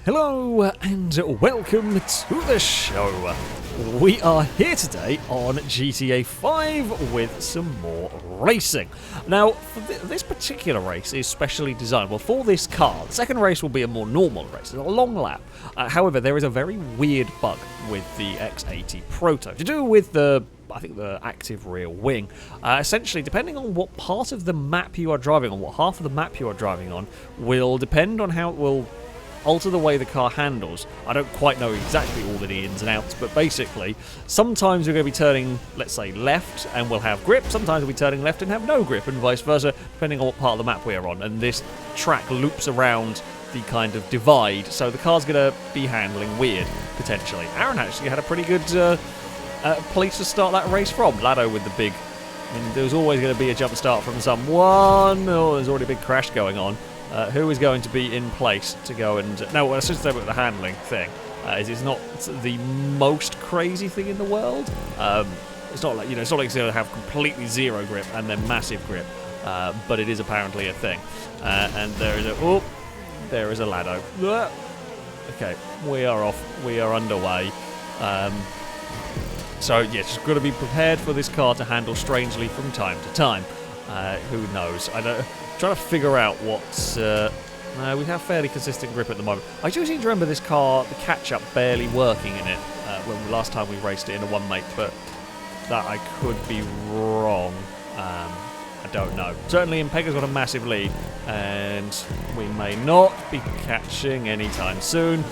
Hello and welcome to the show. We are here today on GTA 5 with some more racing. Now, this particular race is specially designed, well, for this car. The second race will be a more normal race, a long lap. However, there is a very weird bug with the X-80 Proto to do with the active rear wing. Essentially, depending on what part of the map you are driving on, what half of the map you are driving on, will depend on how it will alter the way the car handles. I don't quite know exactly all the ins and outs, but basically, sometimes we're going to be turning, let's say, left and we'll have grip, sometimes we'll be turning left and have no grip, and vice versa, depending on what part of the map we're on. And this track loops around the kind of divide, so the car's going to be handling weird, potentially. Aaron actually had a pretty good place to start that race from. Lado with the big... I mean, there was always going to be a jump start from someone. Oh, there's already a big crash going on. Who is going to be in place to go and... No, I should say about the handling thing. It's not the most crazy thing in the world. It's not like, it's not like it's going to have completely zero grip and then massive grip. But it is apparently a thing. And there is a... Oh, there is a Lado. Okay, we are off. We are underway. So, yeah, just got to be prepared for this car to handle strangely from time to time. Who knows? I don't... Trying to figure out what's... we have fairly consistent grip at the moment. I do seem to remember this car, the catch-up, barely working in it when the last time we raced it in a one-mate, but that I could be wrong. I don't know. Certainly, Impega's got a massive lead, and we may not be catching anytime soon.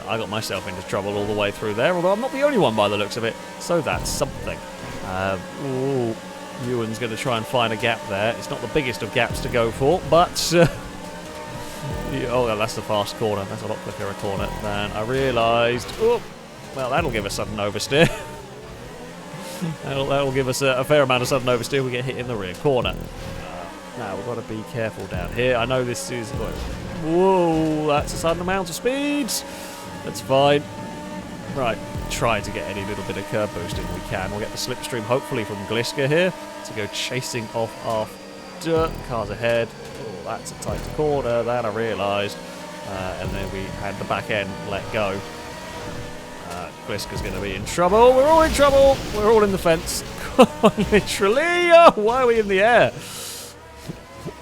I got myself into trouble all the way through there, although I'm not the only one by the looks of it, so that's something. Ooh. Ewan's going to try and find a gap there. It's not the biggest of gaps to go for, but... oh, that's the fast corner. That's a lot quicker a corner than I realised. Oh, well, that'll give us sudden oversteer. that'll give us a fair amount of sudden oversteer. We get hit in the rear corner. Now, we've got to be careful down here. I know this is... Whoa, that's a sudden amount of speed. That's fine. Right, try to get any little bit of curb boosting we can. We'll get the slipstream, hopefully, from Gliska here to go chasing off after. Cars ahead. Oh, that's a tight corner, that I realised. And then we had the back end let go. Gliska's going to be in trouble. We're all in trouble. We're all in the fence. Literally. Oh, why are we in the air?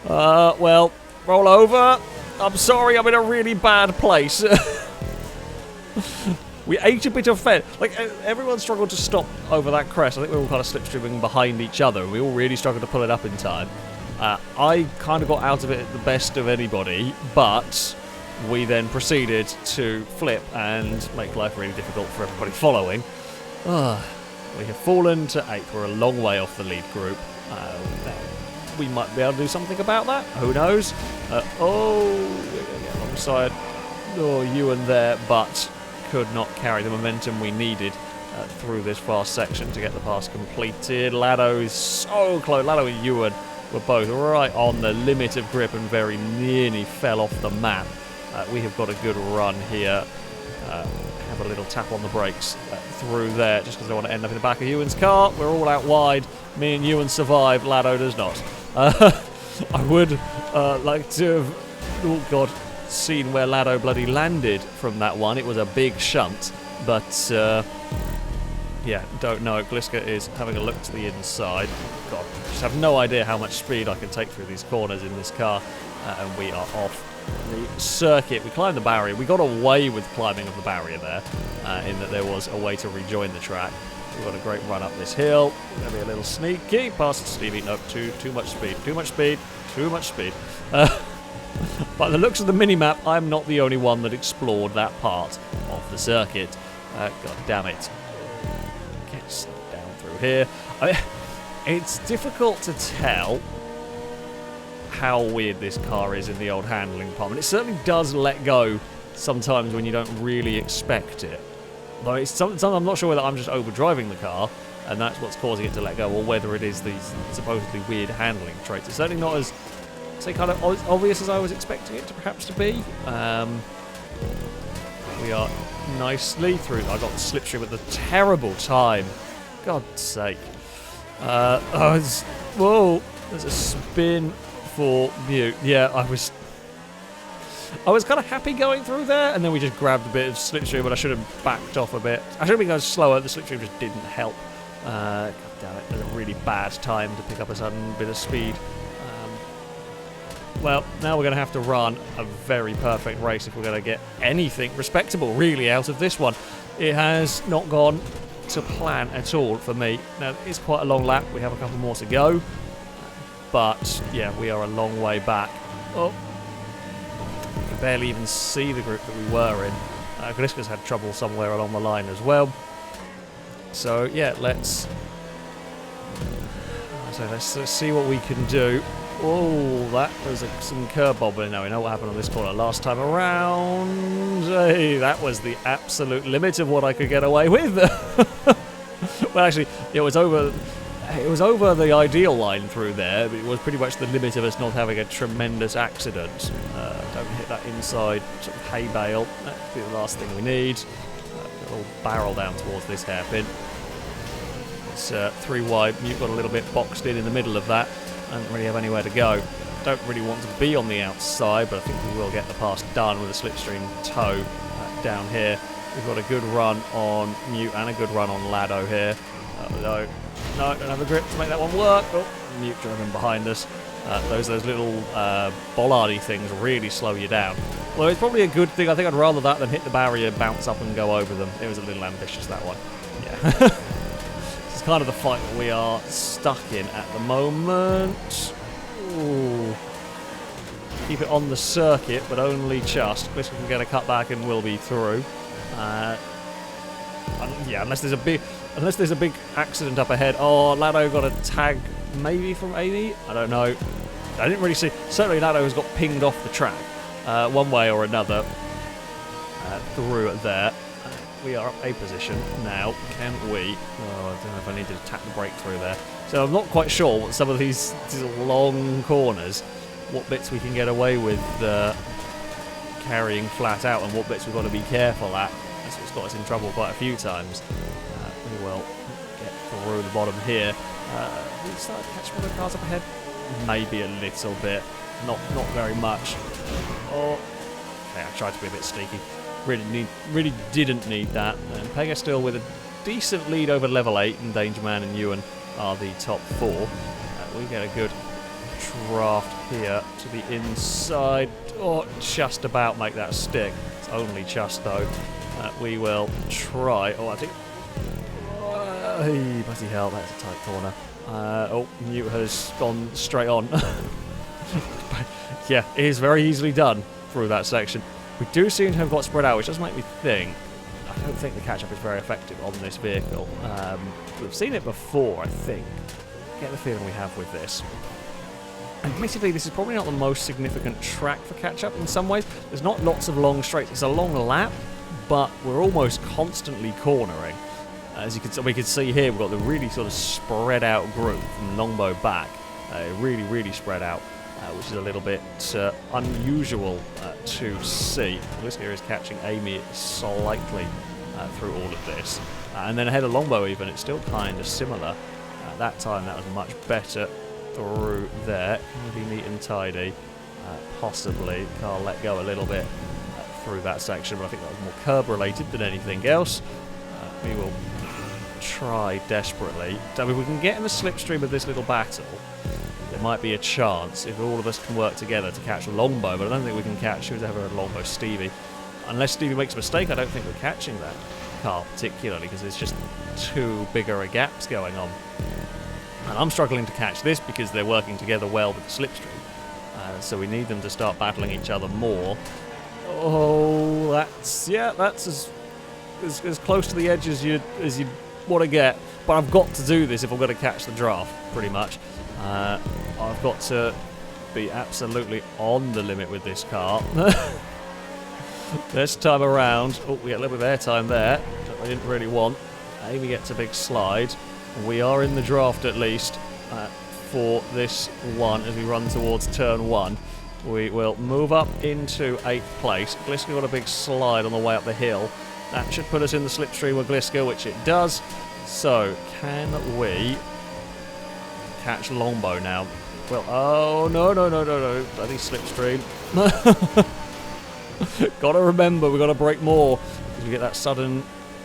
Well, roll over. I'm sorry, I'm in a really bad place. We ate a bit of fence. Like, everyone struggled to stop over that crest. I think we were all kind of slipstreaming behind each other. We all really struggled to pull it up in time. I kind of got out of it at the best of anybody, but we then proceeded to flip and make life really difficult for everybody following. We have fallen to 8th. We're a long way off the lead group. We might be able to do something about that. Who knows? We're going to get alongside. Oh, Ewan there, but... could not carry the momentum we needed through this fast section to get the pass completed. Lado is so close. Lado and Ewan were both right on the limit of grip and very nearly fell off the map. We have got a good run here. Have a little tap on the brakes through there just because I want to end up in the back of Ewan's car. We're all out wide. Me and Ewan survive. Lado does not. I would like to have... Oh, God. Seen where Lado bloody landed from that one. It was a big shunt, but yeah, don't know. Gliska is having a look to the inside. God, just have no idea how much speed I can take through these corners in this car, and we are off the circuit. We climbed the barrier. We got away with climbing of the barrier there, in that there was a way to rejoin the track. We've got a great run up this hill. We're going to be a little sneaky past Stevie. Nope, too much speed. Too much speed. Too much speed. By the looks of the mini-map, I'm not the only one that explored that part of the circuit. God damn it. Get down through here. It's difficult to tell how weird this car is in the old handling department. It certainly does let go sometimes when you don't really expect it. Though it's sometimes I'm not sure whether I'm just overdriving the car and that's what's causing it to let go, or whether it is these supposedly weird handling traits. It's certainly not as... kind of obvious as I was expecting it to perhaps to be. We are nicely through. I got the slipstream at the terrible time. God's sake. Whoa, there's a spin for Mute. Yeah, I was I was kind of happy going through there, and then we just grabbed a bit of slipstream, but I should have backed off a bit. I should have been going slower, the slipstream just didn't help. God damn it, it was a really bad time to pick up a sudden bit of speed. Well, now we're going to have to run a very perfect race if we're going to get anything respectable, really, out of this one. It has not gone to plan at all for me. Now, it's quite a long lap. We have a couple more to go. But, yeah, we are a long way back. Oh, you can barely even see the group that we were in. Gliska's had trouble somewhere along the line as well. So, yeah, let's see what we can do. Oh, that was some curb bobbling. Now we know what happened on this corner last time around. Hey, that was the absolute limit of what I could get away with. Well, actually, it was over the ideal line through there, but it was pretty much the limit of us not having a tremendous accident. Don't hit that inside sort of hay bale. That'd be the last thing we need. A little barrel down towards this hairpin. It's 3 wide. Mute got a little bit boxed in the middle of that. I don't really have anywhere to go. Don't really want to be on the outside, but I think we will get the pass done with a slipstream toe down here. We've got a good run on Mute and a good run on Lado here. No, don't have the grip to make that one work. Oh, Mute driving behind us. Those little bollardy things really slow you down. Although it's probably a good thing. I think I'd rather that than hit the barrier, bounce up and go over them. It was a little ambitious, that one. Yeah. Kind of the fight that we are stuck in at the moment. Ooh. Keep it on the circuit, but only just. Gliska can get a cut back and we'll be through. Yeah, unless there's a big accident up ahead. Oh, Lado got a tag maybe from Amy. I don't know. I didn't really see. Certainly, Lado has got pinged off the track one way or another through there. We are up a position now. Can we? Oh, I don't know if I need to tap the brake through there. So I'm not quite sure what some of these long corners, what bits we can get away with carrying flat out, and what bits we've got to be careful at. That's what's got us in trouble quite a few times. We will get through the bottom here. We started to catch one of the cars up ahead. Maybe a little bit, not very much. Oh, okay, I tried to be a bit sneaky. Really didn't need that. And Pega still with a decent lead over level 8, and Dangerman and Ewan are the top 4. We get a good draft here to the inside. Oh, just about make that stick. It's only just though. We will try. Oh, I think. Hey, bloody hell, that's a tight corner. Oh, Mute has gone straight on. Yeah, it is very easily done through that section. We do seem to have got spread out, which does make me think. I don't think the catch-up is very effective on this vehicle. We've seen it before, I think. Get the feeling we have with this. Admittedly, this is probably not the most significant track for catch-up in some ways. There's not lots of long straights. It's a long lap, but we're almost constantly cornering. As we can see here, we've got the really sort of spread out group from Longbow back. Really spread out. Which is a little bit unusual to see. Gliska is catching Amy slightly through all of this. And then ahead of Longbow even, it's still kind of similar. That time that was much better through there. Can we be neat and tidy? Possibly. Car let go a little bit through that section, but I think that was more curb related than anything else. We will try desperately. So if we can get in the slipstream of this little battle, there might be a chance if all of us can work together to catch Longbow, but I don't think we can catch whoever Longbow Stevie. Unless Stevie makes a mistake, I don't think we're catching that car particularly, because there's just too bigger a gaps going on. And I'm struggling to catch this because they're working together well with the slipstream. So we need them to start battling each other more. Oh, that's as close to the edge as you want to get. But I've got to do this if I'm going to catch the draft, pretty much. I've got to be absolutely on the limit with this car. This time around, oh, we get a little bit of airtime there, which I didn't really want. Amy gets a big slide. We are in the draft at least for this one as we run towards turn 1. We will move up into 8th place. Gliska got a big slide on the way up the hill. That should put us in the slipstream with Gliska, which it does. So, can we catch Longbow now? Well, oh, no. Bloody slipstream. Gotta remember, we've got to brake more because we get that sudden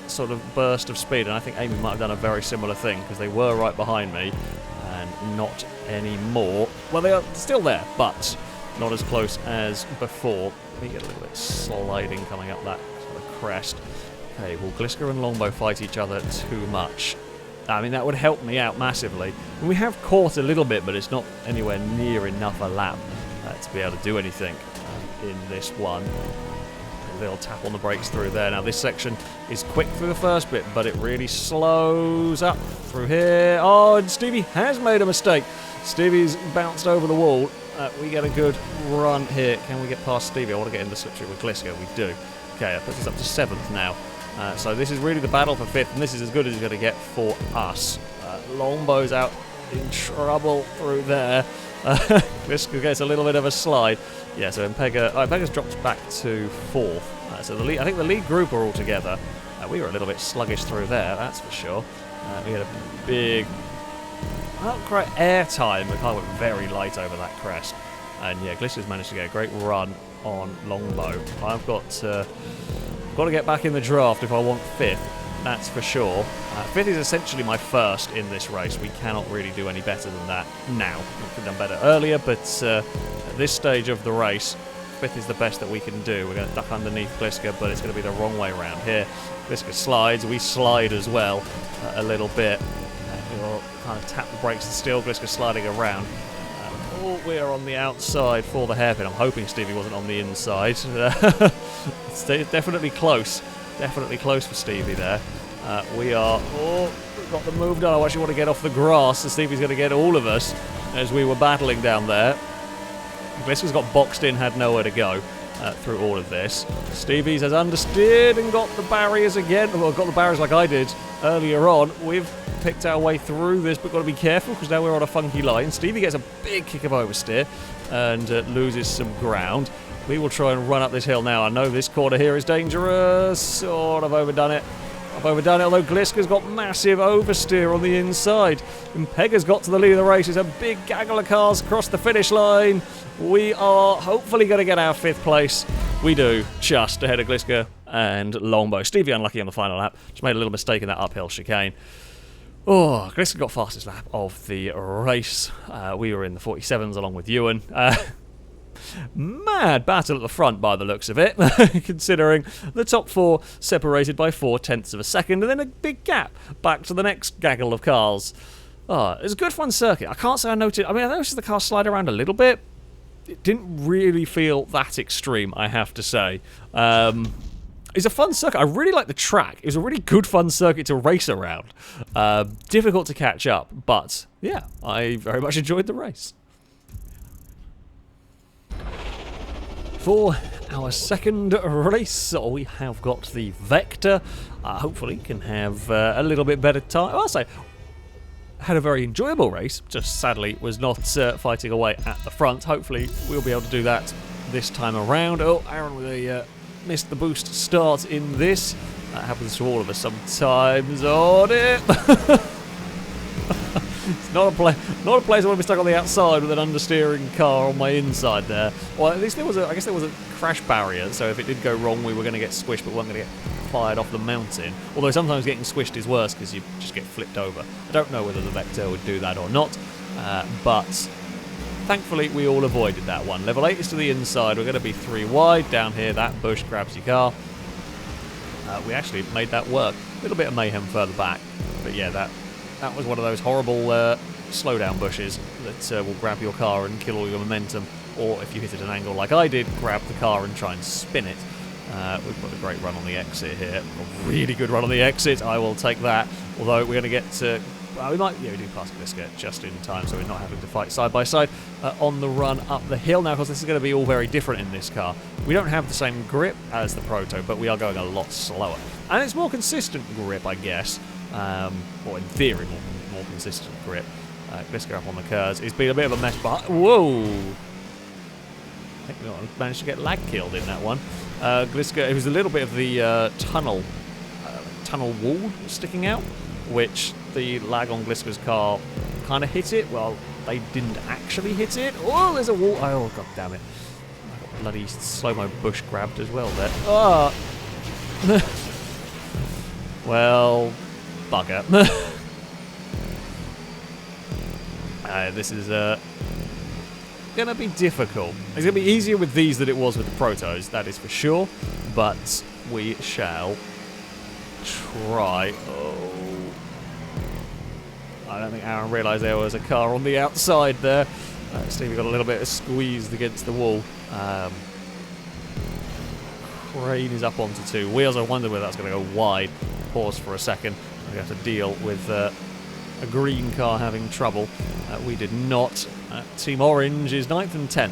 sort of burst of speed, and I think Amy might have done a very similar thing because they were right behind me and not anymore. Well, they are still there, but not as close as before. Let me get a little bit sliding coming up that sort of crest. Okay, will Gliska and Longbow fight each other too much? I mean, that would help me out massively. We have caught a little bit, but it's not anywhere near enough a lap to be able to do anything in this one. A little tap on the brakes through there. Now, this section is quick through the first bit, but it really slows up through here. Oh, and Stevie has made a mistake. Stevie's bounced over the wall. We get a good run here. Can we get past Stevie? I want to get into the slipstream with Gliska. We do. Okay, that puts us up to 7th now. So this is really the battle for 5th, and this is as good as it's going to get for us. Longbow's out in trouble through there. Gliska gets a little bit of a slide. Yeah, so Pega's dropped back to 4th. So the lead, I think the lead group are all together. We were a little bit sluggish through there, that's for sure. We had a big, not quite air time. The car went very light over that crest. And yeah, Gliska's managed to get a great run on Longbow. I've got to get back in the draft if I want 5th, that's for sure. 5th is essentially my first in this race. We cannot really do any better than that now. We could have done better earlier, but at this stage of the race, 5th is the best that we can do. We're going to duck underneath Gliska, but it's going to be the wrong way around here. Gliska slides, we slide as well a little bit. We'll kind of tap the brakes and still Gliska sliding around. We're on the outside for the hairpin. I'm hoping Stevie wasn't on the inside. It's definitely close. Definitely close for Stevie there. We are... Oh, we've got the move done. I actually want to get off the grass, and Stevie's going to get all of us as we were battling down there. Gliska's got boxed in, had nowhere to go through all of this. Stevie's has understeered and got the barriers again. Well, got the barriers like I did earlier on. We've picked our way through this, but got to be careful because now we're on a funky line. Stevie gets a big kick of oversteer and loses some ground. We will try and run up this hill now. I know this corner here is dangerous. Oh, I've overdone it. Although Gliska's got massive oversteer on the inside. And Pega's got to the lead of the race. It's a big gaggle of cars across the finish line. We are hopefully going to get our 5th place. We do, just ahead of Gliska and Longbow. Stevie unlucky on the final lap. Just made a little mistake in that uphill chicane. Oh, Gliska got fastest lap of the race. We were in the 47s along with Ewan. Mad battle at the front by the looks of it, considering the top 4 separated by 0.4 of a second, and then a big gap back to the next gaggle of cars. Oh, it was a good fun circuit. I can't say I noticed... I mean, I noticed the car slide around a little bit. It didn't really feel that extreme, I have to say. It's a fun circuit. I really like the track. It was a really good fun circuit to race around. Difficult to catch up, but yeah, I very much enjoyed the race. For our second race, we have got the Vector. Hopefully can have a little bit better time. I'll say, had a very enjoyable race, just sadly was not fighting away at the front. Hopefully we'll be able to do that this time around. Oh, Aaron with a missed the boost start in this. That happens to all of us sometimes. Oh dear! It's not a place I want to be stuck on the outside with an understeering car on my inside there. Well, at least there was I guess there was a crash barrier, so if it did go wrong, we were going to get squished, but we weren't going to get fired off the mountain. Although sometimes getting squished is worse because you just get flipped over. I don't know whether the Vector would do that or not, but thankfully we all avoided that one. Level 8 is to the inside. We're going to be 3 wide. Down here, that bush grabs your car. We actually made that work. A little bit of mayhem further back, but yeah, that was one of those horrible slowdown bushes that will grab your car and kill all your momentum, or if you hit it at an angle like I did, grab the car and try and spin it. We've got a great run on the exit here. A really good run on the exit. I will take that. Although we're going to get to... Well, we do pass Gliska just in time, so we're not having to fight side by side on the run up the hill. Now, of course, this is going to be all very different in this car. We don't have the same grip as the Proto, but we are going a lot slower. And it's more consistent grip, I guess. Or in theory, more consistent grip. Gliska up on the curves. It's been a bit of a mess, but... Whoa! I think we managed to get lag killed in that one. Gliska, it was a little bit of the tunnel wall sticking out, which the lag on Gliska's car kind of hit it. Well, they didn't actually hit it. Oh, there's a wall. Oh, god damn it. I got bloody slow-mo bush grabbed as well there. Ah! Well, bugger. This is going to be difficult. It's going to be easier with these than it was with the Protos, that is for sure. But we shall try. Oh. I don't think Aaron realised there was a car on the outside there. Stevie got a little bit squeezed against the wall. Crane is up onto 2 wheels. I wonder whether that's going to go wide. Pause for a second. We have to deal with a green car having trouble. We did not. Team Orange is 9th and 10th.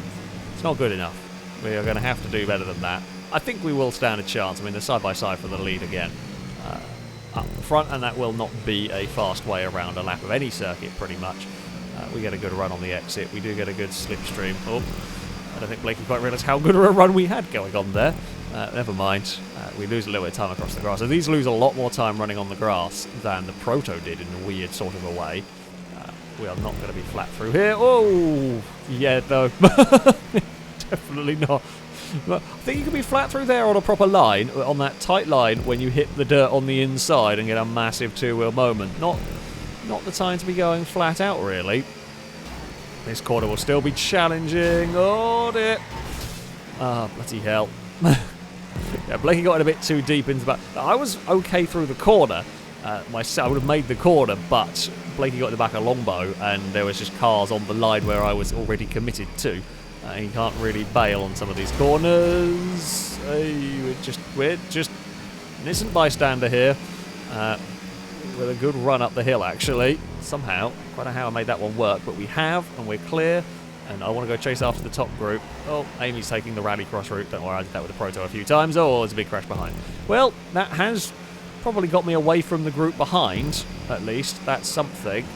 It's not good enough. We are going to have to do better than that. I think we will stand a chance. I mean, they're side by side for the lead again. Up the front, and that will not be a fast way around a lap of any circuit, pretty much. We get a good run on the exit. We do get a good slipstream. Oh, I don't think Blakey quite realised how good of a run we had going on there. Never mind. We lose a little bit of time across the grass. So these lose a lot more time running on the grass than the Proto did in a weird sort of a way. We are not going to be flat through here. Oh, yeah, no. Definitely not. I think you can be flat through there on a proper line, on that tight line, when you hit the dirt on the inside and get a massive two-wheel moment. Not the time to be going flat out, really. This corner will still be challenging. Oh, dear. Ah, bloody hell. Yeah, Blakey got in a bit too deep into the back. I was okay through the corner. I would have made the corner, but Blakey got in the back of Longbow, and there was just cars on the line where I was already committed to. He can't really bail on some of these corners. We're just an innocent bystander here. With a good run up the hill, actually. Somehow. Quite know how I made that one work, but we have, and we're clear. And I want to go chase after the top group. Oh, Amy's taking the rallycross route. Don't worry, I did that with the Proto a few times. Oh, there's a big crash behind. Well, that has probably got me away from the group behind, at least. That's something.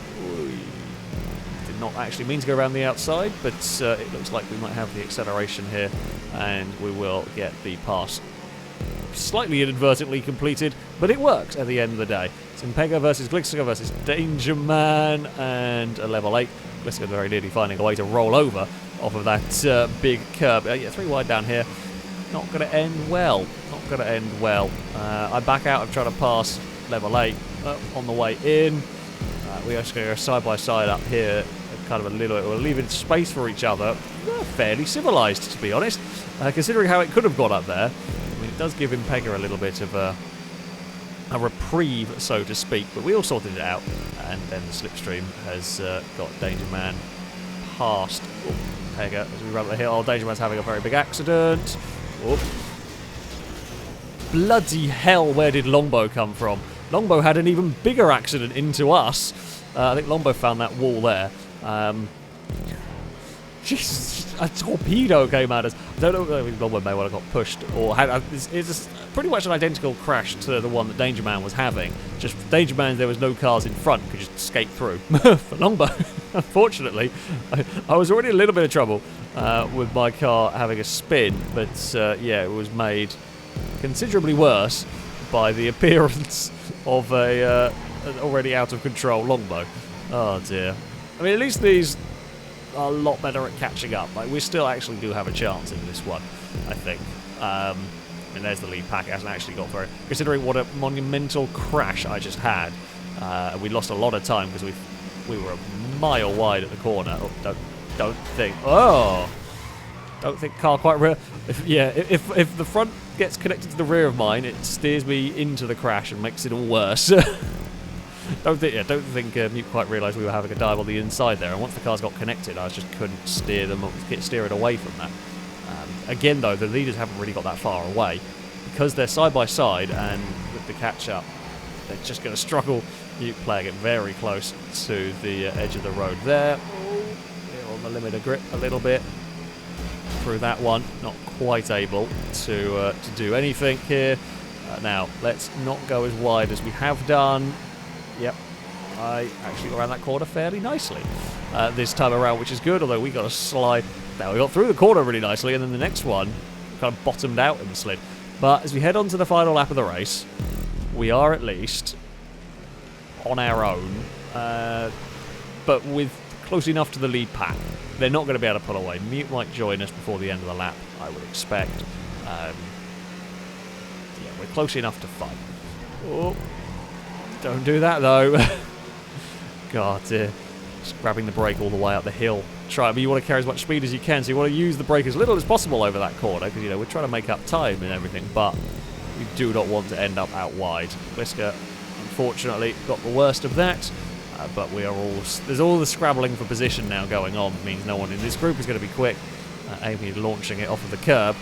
Did not actually mean to go around the outside, but it looks like we might have the acceleration here, and we will get the pass slightly inadvertently completed, but it works at the end of the day. It's Impega versus Glixiger versus Danger Man, and a level 8. Glixiger very nearly finding a way to roll over off of that big curb. Yeah, 3 wide down here. Not going to end well. Not going to end well. I back out of trying to pass level 8 on the way in. We actually go side by side up here, kind of a little bit. We're leaving space for each other. Fairly civilised, to be honest, considering how it could have gone up there. I mean, it does give Impega a little bit of a reprieve, so to speak, but we all sorted it out, and then the slipstream has got Danger Man past Impega as we run up the hill. Oh, Danger Man's having a very big accident. Oh. Bloody hell, where did Longbow come from? Longbow had an even bigger accident into us. I think Longbow found that wall there. Jesus, a torpedo came at us. I don't know if Longbow may well have got pushed, or had. It's pretty much an identical crash to the one that Danger Man was having. Just Danger Man, there was no cars in front, could just skate through. For Longbow, unfortunately, I was already in a little bit of trouble with my car having a spin, but yeah, it was made considerably worse by the appearance of an already out of control Longbow. Oh dear. I mean, at least these are a lot better at catching up. Like, we still actually do have a chance in this one, I think. And there's the lead pack. It hasn't actually got through. Considering what a monumental crash I just had, we lost a lot of time because we were a mile wide at the corner. Oh, don't think. Oh, don't think car quite rear. If the front gets connected to the rear of mine, it steers me into the crash and makes it all worse. Don't think Mute quite realised we were having a dive on the inside there, and once the cars got connected, I just couldn't steer it away from that. Again, though, the leaders haven't really got that far away because they're side by side, and with the catch up, they're just going to struggle. Mute playing it very close to the edge of the road there. Oh, on the limit of grip a little bit through that one, not quite able to do anything here. Now, let's not go as wide as we have done. Yep, I actually got around that corner fairly nicely this time around, which is good, although we got a slide. Now, we got through the corner really nicely, and then the next one kind of bottomed out in the slid. But as we head on to the final lap of the race, we are at least on our own, but with close enough to the lead pack. they're not going to be able to pull away. Mute might join us before the end of the lap, I would expect. Yeah, we're close enough to fight. Oh, don't do that though. God, just grabbing the brake all the way up the hill. But you want to carry as much speed as you can, so you want to use the brake as little as possible over that corner, because, you know, we're trying to make up time and everything, but we do not want to end up out wide. Bliska, unfortunately, got the worst of that, but we are all... There's all the scrabbling for position now going on. It means no one in this group is going to be quick. Amy launching it off of the curb.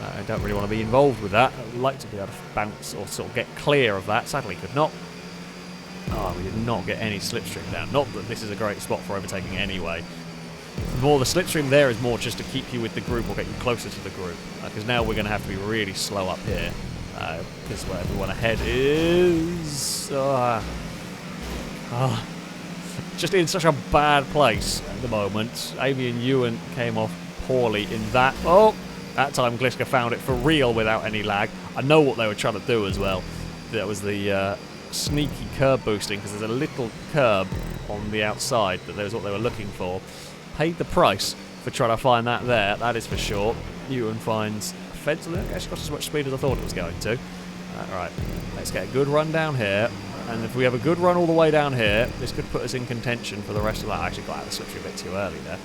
I don't really want to be involved with that. I'd like to be able to bounce or sort of get clear of that. Sadly, could not. Oh, we did not get any slipstream down. Not that this is a great spot for overtaking anyway. More the slipstream there is more just to keep you with the group or get you closer to the group. Because now we're going to have to be really slow up here. Because where everyone ahead is... just in such a bad place at the moment. Amy and Ewan came off poorly in that. Oh! That time Gliska found it for real without any lag. I know what they were trying to do as well. That was the sneaky curb boosting, because there's a little curb on the outside. That was what they were looking for. Paid the price for trying to find that there, that is for sure. Ewan finds a fence. I think actually got as much speed as I thought it was going to. Right, let's get a good run down here. And if we have a good run all the way down here, this could put us in contention for the rest of that. I actually got out of the slipstream a bit too early there,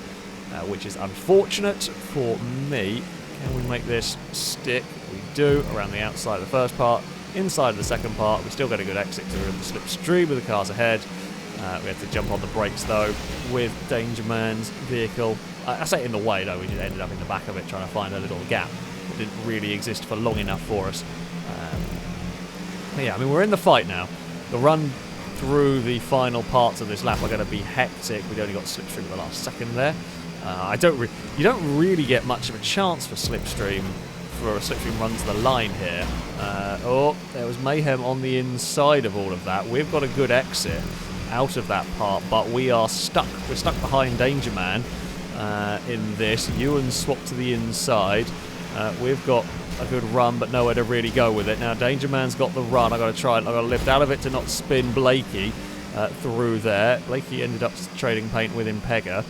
which is unfortunate for me. Can we make this stick? We do, around the outside of the first part. Inside of the second part, we still get a good exit to the slipstream with the cars ahead. We had to jump on the brakes though with Danger Man's vehicle. I say in the way though, we just ended up in the back of it trying to find a little gap that didn't really exist for long enough for us. Yeah, I mean, we're in the fight now. The run through the final parts of this lap are going to be hectic. We've only got slipstream at the last second there. You don't really get much of a chance for slipstream a slipstream run to the line here. Oh, there was mayhem on the inside of all of that. We've got a good exit out of that part, but we are stuck. We're stuck behind Danger Man in this. Ewan swapped to the inside. We've got a good run, but nowhere to really go with it. Now Danger Man's got the run. I've got to try it. I've got to lift out of it to not spin Blakey through there. Blakey ended up trading paint with Impega.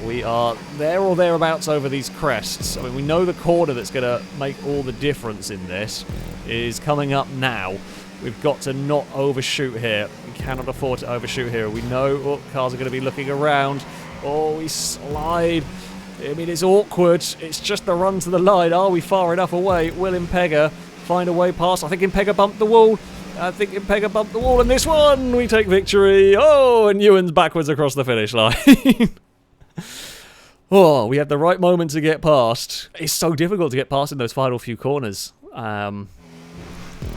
We are there or thereabouts over these crests. I mean, we know the corner that's going to make all the difference in this is coming up now. We've got to not overshoot here. We cannot afford to overshoot here. We know cars are going to be looking around. Oh, we slide. I mean, it's awkward. It's just the run to the line. Are we far enough away? Will Impega find a way past? I think Impega bumped the wall. And this one, we take victory. Oh, and Ewan's backwards across the finish line. Oh, we had the right moment to get past. It's so difficult to get past in those final few corners.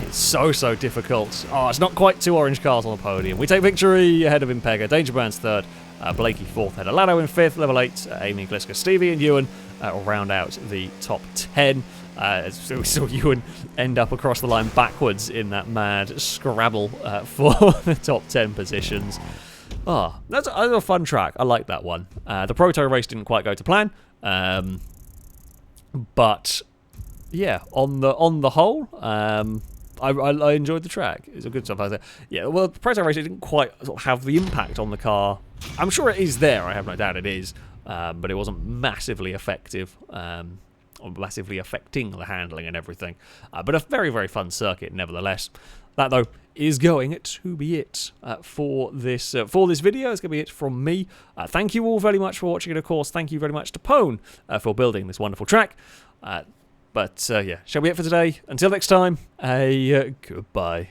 It's so difficult. Oh, it's not quite 2 orange cars on the podium. We take victory ahead of Impega. Danger Man's 3rd. Blakey 4th. Head Alano in 5th. Level 8. Amy, Gliska, Stevie and Ewan will round out the top 10. So we saw Ewan end up across the line backwards in that mad scrabble for the top 10 positions. Oh, that's a fun track. I like that one. The Proto race didn't quite go to plan. But yeah, on the whole, I enjoyed the track. It's a good stuff. Yeah, well, the Proto race didn't quite sort of have the impact on the car. I'm sure it is there. I have no doubt it is, but it wasn't massively effective, or massively affecting the handling and everything. But a very fun circuit, nevertheless. That though is going to be it for this video. It's going to be it from me. Thank you all very much for watching, and of course, thank you very much to Pone for building this wonderful track. But yeah, shall be it for today. Until next time, goodbye.